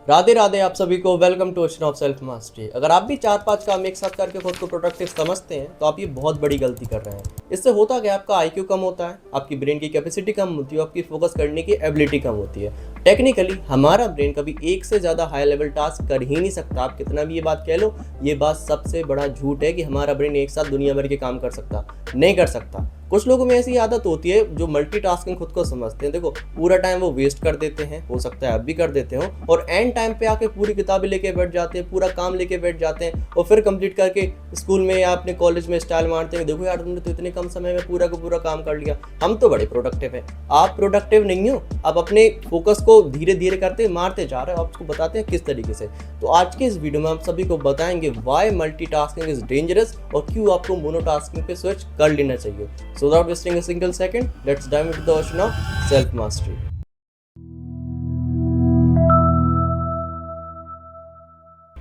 राधे राधे आप सभी को। Welcome to ocean of self mastery. अगर आप भी 4-5 काम एक साथ करके खुद को प्रोडक्टिव समझते हैं तो आप ये बहुत बड़ी गलती कर रहे हैं। इससे होता क्या, आपका आईक्यू कम होता है, आपकी ब्रेन की कैपेसिटी कम होती है, आपकी फोकस करने की एबिलिटी कम होती है। टेक्निकली हमारा ब्रेन कभी एक से ज़्यादा हाई लेवल टास्क कर ही नहीं सकता। आप कितना भी ये बात कह लो, ये बात सबसे बड़ा झूठ है कि हमारा ब्रेन एक साथ दुनिया भर के काम कर सकता, नहीं कर सकता। कुछ लोगों में ऐसी आदत होती है जो मल्टीटास्किंग खुद को समझते हैं। देखो, पूरा टाइम वो वेस्ट कर देते हैं, हो सकता है आप भी कर देते हो, और एंड टाइम पे आके पूरी किताबें लेके बैठ जाते हैं, पूरा काम लेके बैठ जाते हैं, और फिर कंप्लीट करके स्कूल में या अपने कॉलेज में स्टाइल मारते हैं, देखो यार तुमने तो इतने कम समय में पूरा का पूरा काम कर लिया, हम तो बड़े प्रोडक्टिव हैं। आप प्रोडक्टिव नहीं हो, आप अपने फोकस को धीरे धीरे करते मारते जा रहे हो। आपको बताते हैं किस तरीके से। तो आज के इस वीडियो में हम सभी को बताएंगे व्हाई मल्टीटास्किंग इज डेंजरस और क्यों आपको मोनोटास्किंग पे स्विच कर लेना चाहिए। So without wasting a single second, let's dive into the ocean of self mastery.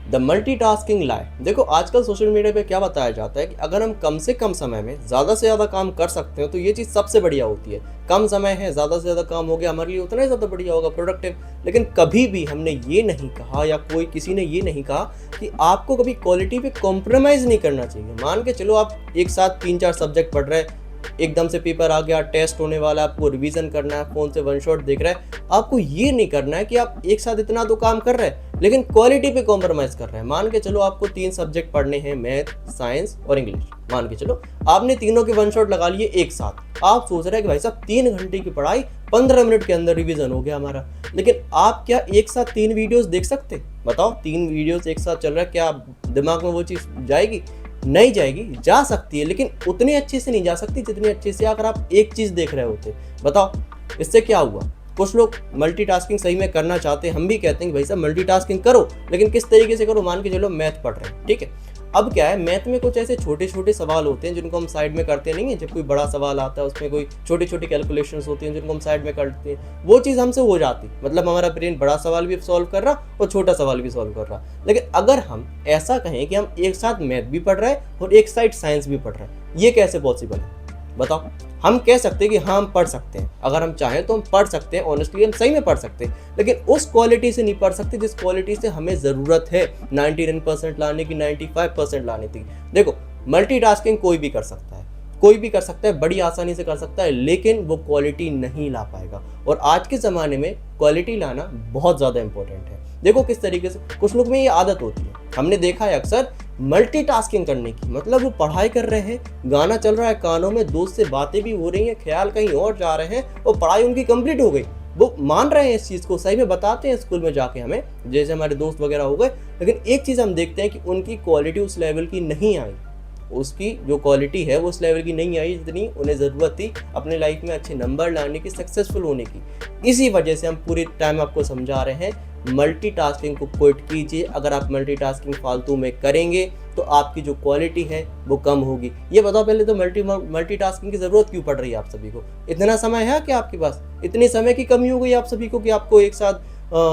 The multitasking lie. देखो, आजकल सोशल मीडिया पे क्या बताया जाता है कि अगर हम कम से कम समय में ज़्यादा से ज़्यादा काम कर सकते हो तो ये चीज़ सबसे बढ़िया होती है। कम समय है, ज़्यादा से ज़्यादा काम हो गया, हमारे लिए उतना ही ज़्यादा बढ़िया होगा, प्रोडक्टिव। लेकिन कभी भी हमने ये नहीं कहा या कोई किसी ने ये नहीं कहा कि आपको कभी क्वालिटी पे कॉम्प्रोमाइज़ नहीं करना चाहिए। मान के चलो आप एक साथ 3-4 सब्जेक्ट पढ़ रहे हैं, एकदम से पेपर आ गया, टेस्ट होने वाला, आपको रिवीजन करना है, फोन से वन शॉट देख रहा है। आपको ये नहीं करना है कि आप एक साथ इतना तो काम कर रहे हैं लेकिन क्वालिटी पे कॉम्प्रोमाइज कर रहे हैं। मान के चलो आपको 3 सब्जेक्ट पढ़ने हैं, मैथ, साइंस और इंग्लिश। मान के चलो आपने तीनों के वन शॉट लगा लिए एक साथ। आप सोच रहे हैं कि भाई साहब 3 घंटे की पढ़ाई 15 मिनट के अंदर रिवीजन हो गया हमारा। लेकिन आप क्या एक साथ 3 वीडियोस देख सकते? बताओ, 3 वीडियोस एक साथ चल रहा है, क्या दिमाग में वो चीज़ जाएगी? नहीं जाएगी। जा सकती है लेकिन उतनी अच्छे से नहीं जा सकती जितनी अच्छे से अगर आप एक चीज़ देख रहे होते। बताओ, इससे क्या हुआ? कुछ लोग मल्टीटास्किंग सही में करना चाहते हैं, हम भी कहते हैं कि भाई साहब मल्टीटास्किंग करो, लेकिन किस तरीके से करो? मान के चलो मैथ पढ़ रहे हैं, ठीक है। अब क्या है, मैथ में कुछ ऐसे छोटे छोटे सवाल होते हैं जिनको हम साइड में करते नहीं है। जब कोई बड़ा सवाल आता है उसमें कोई छोटी छोटी कैलकुलेशंस होती हैं जिनको हम साइड में करते हैं, वो चीज़ हमसे हो जाती। मतलब हमारा ब्रेन बड़ा सवाल भी सॉल्व कर रहा और छोटा सवाल भी सॉल्व कर रहा। लेकिन अगर हम ऐसा कहें कि हम एक साथ मैथ भी पढ़ रहे हैं और एक साइड साइंस भी पढ़ रहे हैं, ये कैसे पॉसिबल है? बताओ। हम कह सकते हैं कि हाँ हम पढ़ सकते हैं, अगर हम चाहें तो हम पढ़ सकते हैं, ऑनेस्टली हम सही में पढ़ सकते हैं, लेकिन उस क्वालिटी से नहीं पढ़ सकते जिस क्वालिटी से हमें ज़रूरत है 99% लाने की, 95% लाने की। देखो, मल्टीटास्किंग कोई भी कर सकता है, कोई भी कर सकता है, बड़ी आसानी से कर सकता है, लेकिन वो क्वालिटी नहीं ला पाएगा। और आज के ज़माने में क्वालिटी लाना बहुत ज़्यादा इंपॉर्टेंट है। देखो किस तरीके से कुछ लोग में ये आदत होती है, हमने देखा है अक्सर मल्टीटास्किंग करने की। मतलब वो पढ़ाई कर रहे हैं, गाना चल रहा है कानों में, दोस्त से बातें भी हो रही हैं, ख्याल कहीं और जा रहे हैं और पढ़ाई उनकी कंप्लीट हो गई। वो मान रहे हैं इस चीज़ को, सही में बताते हैं स्कूल में जाके हमें, जैसे हमारे दोस्त वगैरह हो गए। लेकिन एक चीज़ हम देखते हैं कि उनकी क्वालिटी उस लेवल की नहीं आई। उसकी जो क्वालिटी है वो उस लेवल की नहीं आई जितनी उन्हें ज़रूरत थी अपने लाइफ में अच्छे नंबर लाने की, सक्सेसफुल होने की। इसी वजह से हम पूरे टाइम आपको समझा रहे हैं मल्टीटास्किंग को क्विट कीजिए। अगर आप मल्टीटास्किंग फालतू में करेंगे तो आपकी जो क्वालिटी है वो कम होगी। ये बताओ पहले तो मल्टीटास्किंग की ज़रूरत क्यों पड़ रही है आप सभी को? इतना समय है क्या आपके पास? इतने समय की कमी हो गई आप सभी को कि आपको एक साथ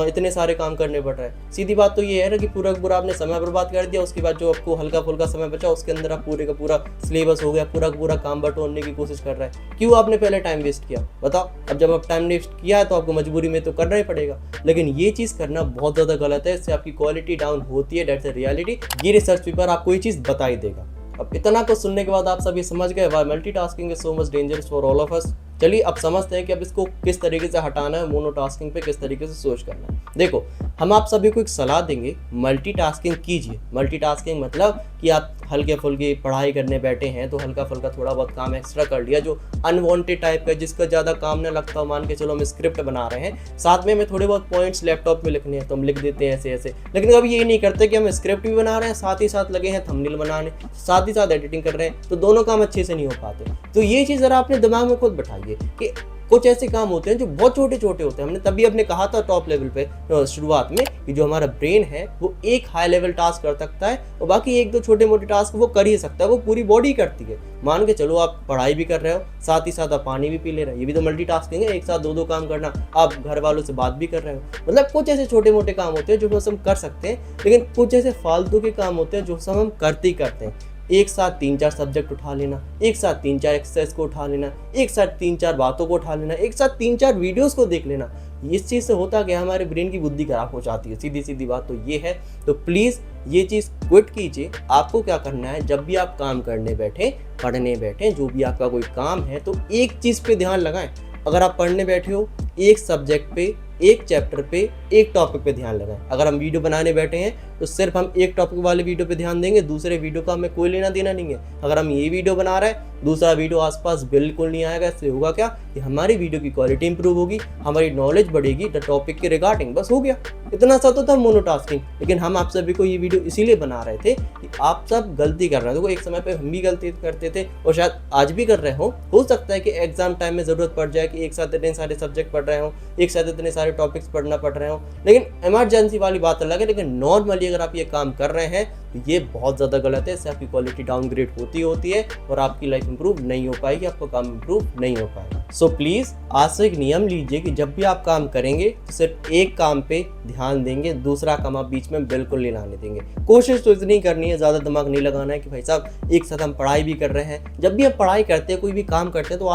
इतने सारे काम करने पड़ रहे हैं। सीधी बात तो ये है ना कि पूरा पूरा आपने समय बर्बाद कर दिया, उसके बाद जो आपको हल्का फुल्का समय बचा उसके अंदर आप पूरे का पूरा सिलेबस हो गया, पूरा काम बटोरने की कोशिश कर रहा है। क्यों आपने पहले टाइम वेस्ट किया? बताओ। अब जब आप टाइम वेस्ट किया है तो आपको मजबूरी में तो करना ही पड़ेगा, लेकिन ये चीज़ करना बहुत ज़्यादा गलत है। इससे आपकी क्वालिटी डाउन होती है, दैट्स अ रियलिटी। ये रिसर्च पेपर आपको ये चीज़ बता ही देगा। अब इतना कुछ सुनने के बाद आप सभी समझ गए why multitasking is so much dangerous for all of us. चलिए अब समझते हैं कि अब इसको किस तरीके से हटाना है, मोनोटास्किंग पे किस तरीके से सोच करना है। देखो, हम आप सभी को एक सलाह देंगे, मल्टीटास्किंग कीजिए। मल्टीटास्किंग मतलब कि आप हल्के फुल्के पढ़ाई करने बैठे हैं तो हल्का फुल्का थोड़ा बहुत काम एक्स्ट्रा कर लिया जो अनवांटेड टाइप का, जिसका ज़्यादा काम ना लगता हो। मान के चलो हम स्क्रिप्ट बना रहे हैं, साथ में हमें थोड़े बहुत पॉइंट्स लैपटॉप में लिखने हैं तो हम लिख देते हैं ऐसे ऐसे। लेकिन कभी ये नहीं करते कि हम स्क्रिप्ट भी बना रहे हैं, साथ ही साथ लगे हैं थंबनेल बनाने, साथ ही साथ एडिटिंग कर रहे हैं, तो दोनों काम अच्छे से नहीं हो पाते। तो ये चीज़ ज़रा अपने दिमाग में खुद बैठाइए कि कुछ ऐसे काम होते हैं जो बहुत छोटे छोटे होते हैं। हमने तभी अपने कहा था टॉप लेवल पे शुरुआत में कि जो हमारा ब्रेन है वो एक हाई लेवल टास्क कर सकता है और बाकी 1-2 छोटे मोटे टास्क वो कर ही सकता है, वो पूरी बॉडी करती है। मान के चलो आप पढ़ाई भी कर रहे हो, साथ ही साथ आप पानी भी पी ले रहे हो, ये भी तो मल्टीटास्किंग है। एक साथ 2-2 काम करना, आप घर वालों से बात भी कर रहे हो। मतलब कुछ ऐसे छोटे मोटे काम होते हैं जो हम कर सकते हैं, लेकिन कुछ ऐसे फालतू के काम होते हैं जो सब हम करते ही करते हैं। एक साथ 3-4 सब्जेक्ट उठा लेना, एक साथ 3-4 एक्सरसाइज को उठा लेना, एक साथ 3-4 बातों को उठा लेना, एक साथ 3-4 वीडियोस को देख लेना। इस चीज़ से होता क्या, हमारे ब्रेन की बुद्धि खराब हो जाती है, सीधी सीधी बात तो ये है। तो प्लीज़ ये चीज़ क्विट कीजिए। आपको क्या करना है, जब भी आप काम करने बैठे, पढ़ने बैठे, जो भी आपका कोई काम है, तो एक चीज़ पे ध्यान लगाएं। अगर आप पढ़ने बैठे हो, एक सब्जेक्ट पे, एक चैप्टर पे, एक टॉपिक पे ध्यान लगाएं। अगर हम वीडियो बनाने बैठे हैं तो सिर्फ हम एक टॉपिक वाले वीडियो पे ध्यान देंगे, दूसरे वीडियो का हमें कोई लेना देना नहीं है। अगर हम ये वीडियो बना रहे हैं, दूसरा वीडियो आसपास बिल्कुल नहीं आएगा। इससे होगा क्या कि हमारी वीडियो की क्वालिटी इंप्रूव होगी, हमारी नॉलेज बढ़ेगी द टॉपिक के रिगार्डिंग। बस हो गया, इतना सा तो था मोनोटास्किंग। लेकिन हम आप सभी को ये वीडियो इसीलिए बना रहे थे कि आप सब गलती कर रहे हैं। देखो एक समय पे हम भी गलती करते थे और शायद आज भी कर रहे हो सकता है कि एग्जाम टाइम में ज़रूरत पड़ जाए कि एक साथ इतने सारे सब्जेक्ट पढ़ रहे हो, एक साथ इतने सारे टॉपिक्स पढ़ना पड़ रहे हो। लेकिन इमरजेंसी वाली बात अलग है। लेकिन नॉर्मली अगर आप ये काम कर रहे हैं तो ये बहुत ज़्यादा गलत है। इससे आपकी क्वालिटी डाउनग्रेड होती है और आपकी लाइफ इंप्रूव नहीं हो पाएगी, आपका काम इंप्रूव नहीं हो पाएगा। सो प्लीज़ आज से एक नियम लीजिए कि जब भी आप काम करेंगे तो सिर्फ एक काम पे ध्यान देंगे, दूसरा काम आप बीच में बिल्कुल नहीं लाने देंगे। कोशिश तो इतनी करनी है, ज़्यादा दिमाग नहीं लगाना है कि भाई साहब एक साथ हम पढ़ाई भी कर रहे हैं। जब भी आप पढ़ाई करते हैं, कोई भी काम करते हैं, तो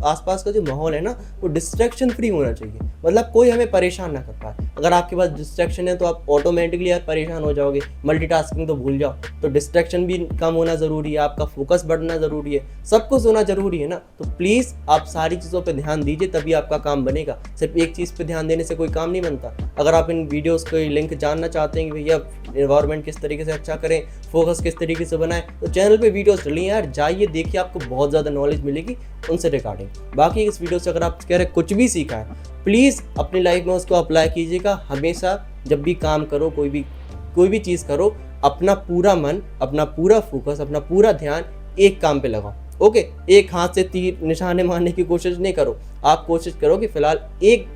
आसपास का जो माहौल है ना, वो डिस्ट्रैक्शन फ्री होना चाहिए। मतलब कोई हमें परेशान ना कर पाए। अगर आपके पास डिस्ट्रैक्शन है तो आप ऑटोमेटिकली यार परेशान हो जाओगे। मल्टीटास्किंग तो भूल जाओ। तो डिस्ट्रैक्शन भी कम होना ज़रूरी है, आपका फोकस बढ़ना ज़रूरी है, सब कुछ होना ज़रूरी है ना। तो प्लीज़ आप सारी चीज़ों पे ध्यान दीजिए, तभी आपका काम बनेगा। सिर्फ एक चीज़ पे ध्यान देने से कोई काम नहीं बनता। अगर आप इन वीडियोस के लिंक जानना चाहते हैं कि भैया एनवायरनमेंट किस तरीके से अच्छा करें, फोकस किस तरीके से बनाएं, तो चैनल पे वीडियोस डली हैं यार, जाइए देखिए, आपको बहुत ज़्यादा नॉलेज मिलेगी उनसे रिगार्डिंग। बाकी इस वीडियो से अगर आप कह रहे कुछ भी सीखा है, प्लीज़ अपनी लाइफ में उसको अप्लाई कीजिएगा। हमेशा जब भी काम करो, कोई भी चीज़ करो, अपना पूरा मन, अपना पूरा फोकस, अपना पूरा ध्यान एक काम पे लगाओ। ओके, एक हाथ से तीर निशाने मारने की कोशिश नहीं करो। आप कोशिश करो कि फिलहाल एक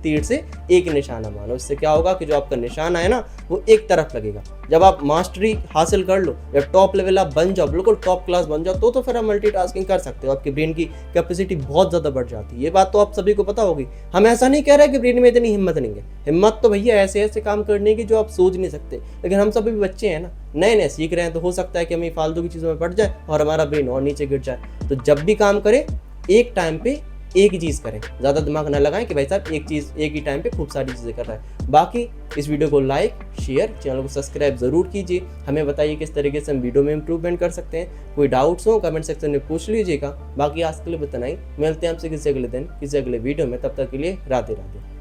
तीर से एक निशाना मारो। इससे क्या होगा कि जो आपका निशाना है ना, वो एक तरफ लगेगा। जब आप मास्टरी हासिल कर लो या टॉप लेवल आप बन जाओ, बिल्कुल टॉप क्लास बन जाओ, तो फिर आप मल्टीटास्किंग कर सकते हो। आपके ब्रेन की कैपेसिटी बहुत ज़्यादा बढ़ जाती है। ये बात तो आप सभी को पता होगी। हम ऐसा नहीं कह रहे कि ब्रेन में इतनी हिम्मत नहीं है। हिम्मत तो भैया ऐसे काम करने की जो आप सोच नहीं सकते। लेकिन हम सभी बच्चे हैं ना, नए सीख रहे हैं, तो हो सकता है कि हमें फालतू की चीज़ों में पड़ जाए और हमारा ब्रेन और नीचे गिर जाए। तो जब भी काम करें, एक टाइम पे एक ही चीज़ करें, ज़्यादा दिमाग ना लगाएं कि भाई साहब एक ही टाइम पे खूब सारी चीज़ें कर रहा है। बाकी इस वीडियो को लाइक, शेयर, चैनल को सब्सक्राइब ज़रूर कीजिए। हमें बताइए किस तरीके से हम वीडियो में इंप्रूवमेंट कर सकते हैं। कोई डाउट्स हो कमेंट सेक्शन में पूछ लीजिएगा। बाकी आज के लिए इतना ही, मिलते हैं आपसे किसी अगले दिन किसी अगले वीडियो में। तब तक के लिए राधे राधे।